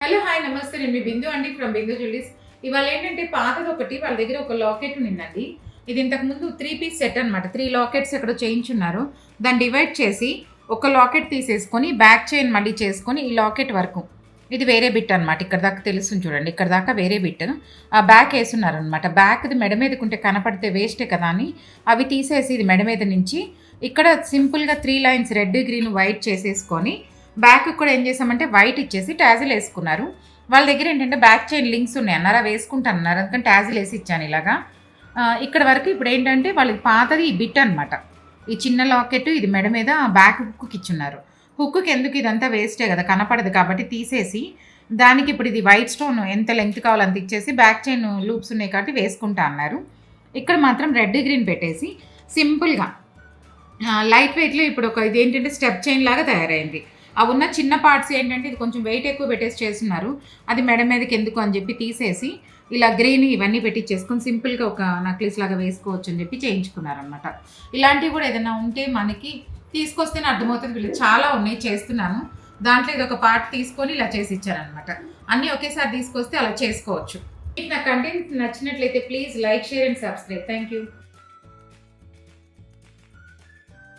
Hello hi నమస్తే నేను మీ బిందు అండి ఫ్రమ్ బిందు జ్యువెలరీస్. ఇవాళ ఏంటంటే పాతది ఒకటి వాళ్ళ దగ్గర ఒక లాకెట్ ఉన్నిందండి. ఇది ఇంతకుముందు 3 పీస్ సెట్ అనమాట. 3 లాకెట్స్ ఎక్కడో చేయించున్నారు. దాన్ని డివైడ్ చేసి ఒక లాకెట్ తీసేసుకొని బ్యాక్ చైన్ మళ్ళీ చేసుకొని ఈ లాకెట్ వరకు ఇది వేరే బిట్ అనమాట. ఇక్కడ దాకా తెలుస్తుంది చూడండి. ఇక్కడ దాకా వేరే బిట్ ఆ బ్యాక్ వేసున్నారనమాట. బ్యాక్ది మెడ మీదకుంటే కనపడితే వేస్టే కదా అని అవి తీసేసి ఇది మెడ మీద నుంచి ఇక్కడ సింపుల్గా 3 లైన్స్ రెడ్ గ్రీన్ వైట్ చేసేసుకొని బ్యాక్ కూడా ఏం చేసామంటే వైట్ ఇచ్చేసి ట్యాజిల్ వేసుకున్నారు. వాళ్ళ దగ్గర ఏంటంటే బ్యాక్ చైన్ లింక్స్ ఉన్నాయి అన్నారు, అవి వేసుకుంటాను అన్నారు. అందుకని ట్యాజిల్ వేసి ఇచ్చాను ఇలాగా. ఇక్కడ వరకు ఇప్పుడు ఏంటంటే వాళ్ళకి పాతది ఈ బిట్ అనమాట. ఈ చిన్న లాకెట్ ఇది మెడ మీద బ్యాక్ హుక్కి ఇచ్చున్నారు. హుక్కి ఎందుకు ఇదంతా వేస్టే కదా, కనపడదు కాబట్టి తీసేసి దానికి ఇప్పుడు ఇది వైట్ స్టోన్ ఎంత లెంగ్త్ కావాలో అంత ఇచ్చేసి బ్యాక్ చైన్ లూప్స్ ఉన్నాయి కాబట్టి వేసుకుంటా అన్నారు. ఇక్కడ మాత్రం రెడ్ గ్రీన్ పెట్టేసి సింపుల్గా లైట్ వెయిట్లో ఇప్పుడు ఒక ఇది ఏంటంటే స్టెప్ చైన్ లాగా తయారైంది. అవి ఉన్న చిన్న పార్ట్స్ ఏంటంటే ఇది కొంచెం వెయిట్ ఎక్కువ పెట్టేసి చేస్తున్నారు. అది మెడ మీదకి ఎందుకు అని చెప్పి తీసేసి ఇలా గ్రీన్ ఇవన్నీ పెట్టించేసుకొని సింపుల్గా ఒక నక్లీస్ లాగా వేసుకోవచ్చు అని చెప్పి చేయించుకున్నారనమాట. ఇలాంటివి కూడా ఏదైనా ఉంటే మనకి తీసుకొస్తేనే అర్థమవుతుంది. వీళ్ళు చాలా ఉన్నాయి చేస్తున్నాను, దాంట్లో ఇది ఒక పార్ట్ తీసుకొని ఇలా చేసి ఇచ్చారనమాట. అన్నీ ఒకేసారి తీసుకొస్తే అలా చేసుకోవచ్చు. మీకు నా కంటెంట్ నచ్చినట్లయితే please like, share and subscribe. Thank you.